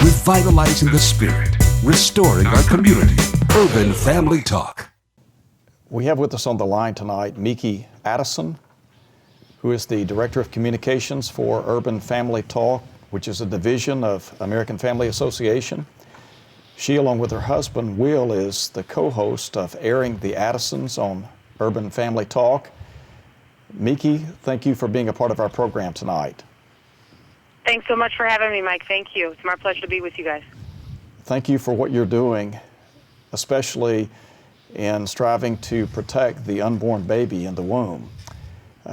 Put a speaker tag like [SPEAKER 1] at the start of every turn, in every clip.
[SPEAKER 1] revitalizing the spirit, restoring our community. Urban Family Talk.
[SPEAKER 2] We have with us on the line tonight Meeke Addison, who is the Director of Communications for Urban Family Talk, which is a division of American Family Association. She, along with her husband, Will, is the co-host of Airing the Addisons on Urban Family Talk. Meeke, thank you for being a part of our program tonight.
[SPEAKER 3] Thanks so much for having me, Mike. Thank you. It's my pleasure to be with you guys.
[SPEAKER 2] Thank you for what you're doing, especially in striving to protect the unborn baby in the womb.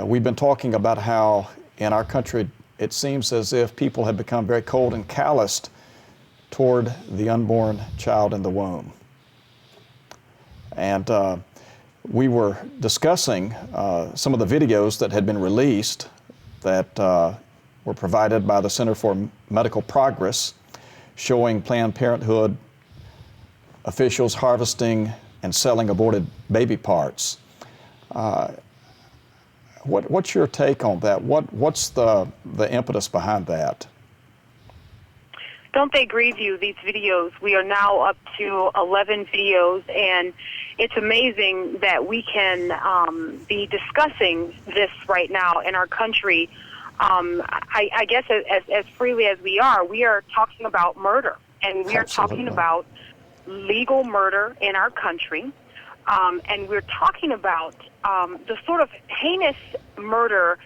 [SPEAKER 2] We've been talking about how in our country it seems as if people have become very cold and calloused toward the unborn child in the womb. And we were discussing some of the videos that had been released that were provided by the Center for Medical Progress, showing Planned Parenthood officials harvesting and selling aborted baby parts. What's your take on that? What's the impetus behind that?
[SPEAKER 3] Don't they grieve you, these videos? We are now up to 11 videos, and it's amazing that we can be discussing this right now in our country. I guess as freely as we are talking about murder, and we are talking about legal murder in our country, and we're talking about the sort of heinous murder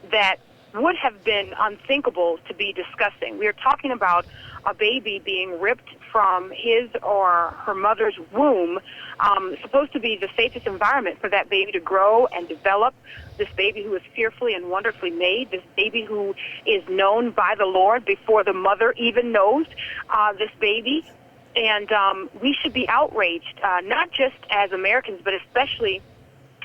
[SPEAKER 3] that would have been unthinkable to be discussing. We are talking about a baby being ripped from his or her mother's womb, supposed to be the safest environment for that baby to grow and develop, this baby who is fearfully and wonderfully made, this baby who is known by the Lord before the mother even knows this baby. And we should be outraged, not just as Americans, but especially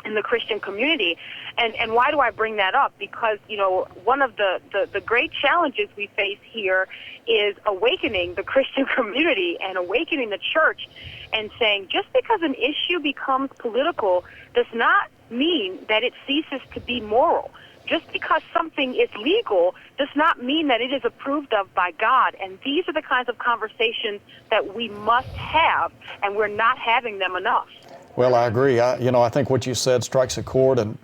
[SPEAKER 3] in the Christian community. And why do I bring that up? Because, you know, one of the great challenges we face here is awakening the Christian community and awakening the church and saying just because an issue becomes political does not mean that it ceases to be moral. Just because something is legal does not mean that it is approved of by God. And these are the kinds of conversations that we must have, and we're not having them enough.
[SPEAKER 2] Well, I agree. I think what you said strikes a chord, and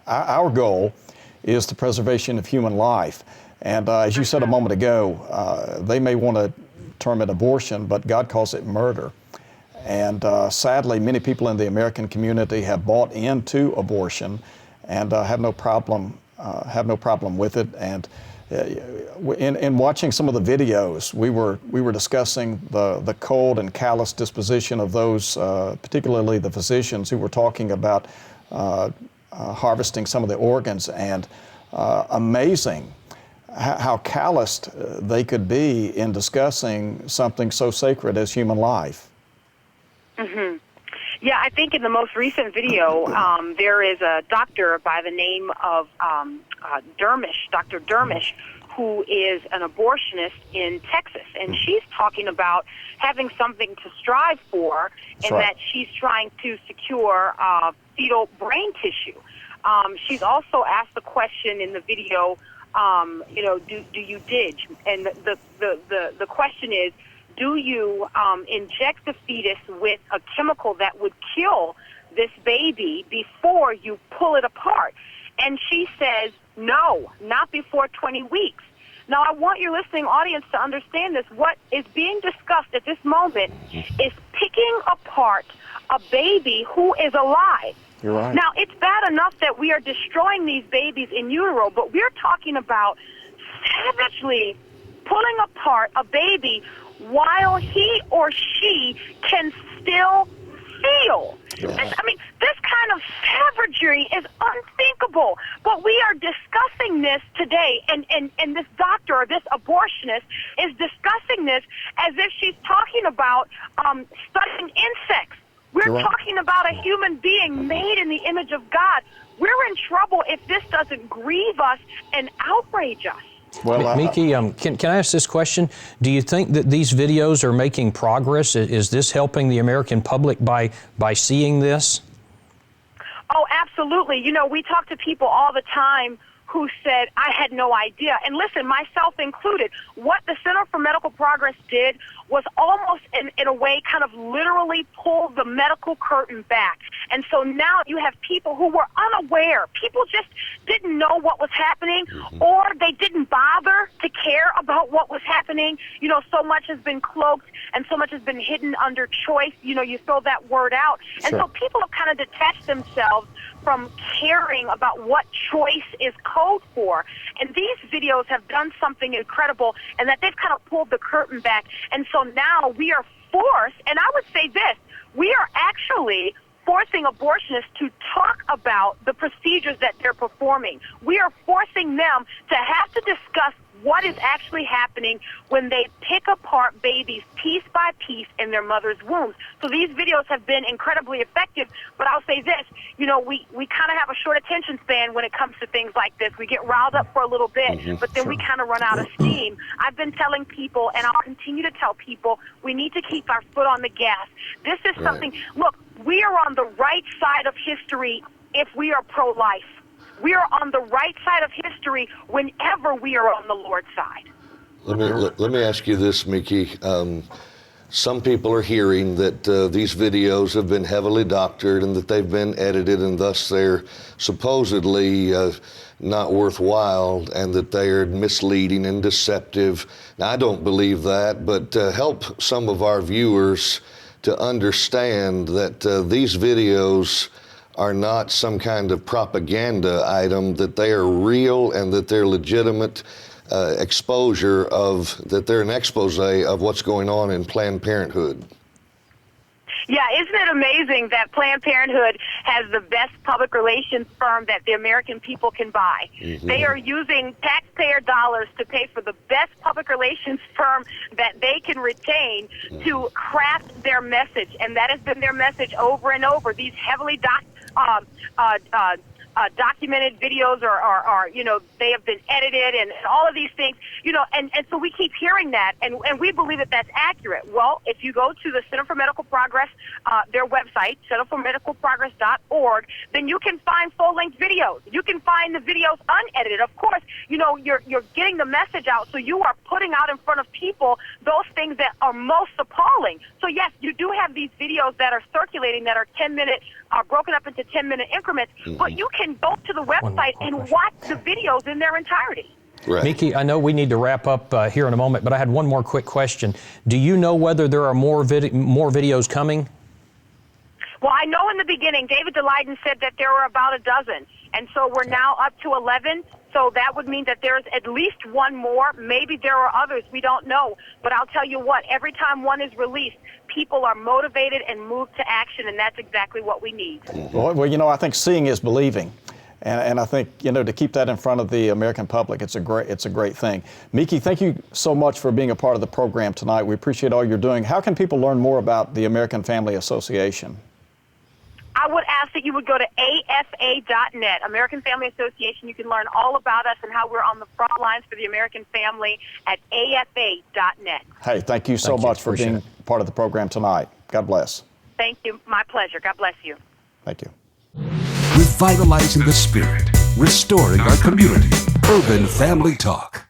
[SPEAKER 2] our goal is the preservation of human life. And as you said a moment ago, they may want to term it abortion, but God calls it murder. And sadly, many people in the American community have bought into abortion and have no problem with it. And in watching some of the videos, we were discussing the cold and callous disposition of those, particularly the physicians who were talking about harvesting some of the organs, and amazing how calloused they could be in discussing something so sacred as human life.
[SPEAKER 3] Mm-hmm. Yeah, I think in the most recent video, there is a doctor by the name of Dermish, Dr. Dermish, who is an abortionist in Texas. And she's talking about having something to strive for, and that she's trying to secure fetal brain tissue. She's also asked the question in the video, do you dig? And the question is, do you inject the fetus with a chemical that would kill this baby before you pull it apart? And she says, no, not before 20 weeks. Now, I want your listening audience to understand this. What is being discussed at this moment is picking apart a baby who is alive.
[SPEAKER 2] You're right.
[SPEAKER 3] Now, it's bad enough that we are destroying these babies in utero, but we're talking about savagely pulling apart a baby while he or she can still feel.
[SPEAKER 2] Yeah.
[SPEAKER 3] I mean, this kind of savagery is unthinkable. But we are discussing this today, and this doctor or this abortionist is discussing this as if she's talking about studying insects. We're talking about a human being made in the image of God. We're in trouble if this doesn't grieve us and outrage us.
[SPEAKER 4] Well, Meeke, can I ask this question? Do you think that these videos are making progress? Is this helping the American public by seeing this?
[SPEAKER 3] Oh, absolutely. You know, we talk to people all the time who said, I had no idea. And listen, myself included, what the Center for Medical Progress did was almost in a way kind of literally pull the medical curtain back. And so now you have people who were unaware. People just didn't know what was happening, or they didn't bother to care about what was happening. You know, so much has been cloaked and so much has been hidden under choice. You know, you throw that word out. And so people have kind of detached themselves from caring about what choice is code for. And these videos have done something incredible, and that they've kind of pulled the curtain back. And so now we are forced, and I would say this, we are actually forcing abortionists to talk about the procedures that they're performing. We are forcing them to have to discuss what is actually happening when they pick apart babies piece by piece in their mother's wombs. So these videos have been incredibly effective, but I'll say this, you know, we kind of have a short attention span when it comes to things like this. We get riled up for a little bit, but then we kind of run out of steam. I've been telling people, and I'll continue to tell people, we need to keep our foot on the gas. This is something, look, we are on the right side of history if we are pro-life. We are on the right side of history whenever we are on the Lord's side.
[SPEAKER 5] Let me ask you this, Meeke. Some people are hearing that these videos have been heavily doctored and that they've been edited, and thus they're supposedly not worthwhile, and that they are misleading and deceptive. Now, I don't believe that, but help some of our viewers to understand that these videos are not some kind of propaganda item, that they are real and that they're legitimate exposure of, that they're an expose of what's going on in Planned Parenthood.
[SPEAKER 3] Yeah, isn't it amazing that Planned Parenthood has the best public relations firm that the American people can buy? They are using taxpayer dollars to pay for the best public relations firm that they can retain to craft their message, and that has been their message over and over. These heavily documented videos are, you know, they have been edited and all of these things, you know, and so we keep hearing that, and we believe that that's accurate. Well, if you go to the Center for Medical Progress, their website, centerformedicalprogress.org, then you can find full-length videos. You can find the videos unedited. Of course, you know, you're getting the message out, so you are putting out in front of people those things that are most appalling. So yes, you do have these videos that are circulating that are 10-minute, are broken up into 10-minute increments, but you can go to the website and watch the videos in their entirety.
[SPEAKER 5] Right.
[SPEAKER 4] Meeke, I know we need to wrap up here in a moment, but I had one more quick question. Do you know whether there are more videos coming?
[SPEAKER 3] Well, I know in the beginning, David DeLayden said that there were about a dozen, and so we're now up to 11. So that would mean that there's at least one more. Maybe there are others. We don't know. But I'll tell you what, every time one is released, people are motivated and moved to action, and that's exactly what we need.
[SPEAKER 2] Well, you know, I think seeing is believing. And I think, you know, to keep that in front of the American public, it's a great thing. Meeke, thank you so much for being a part of the program tonight. We appreciate all you're doing. How can people learn more about the American Family Association?
[SPEAKER 3] I would ask that you would go to AFA.net, American Family Association. You can learn all about us and how we're on the front lines for the American family at AFA.net.
[SPEAKER 2] Hey, thank you so much for being part of the program tonight. God bless.
[SPEAKER 3] Thank you. My pleasure. God bless you.
[SPEAKER 2] Thank you.
[SPEAKER 1] Revitalizing the spirit, restoring our community. Urban Family Talk.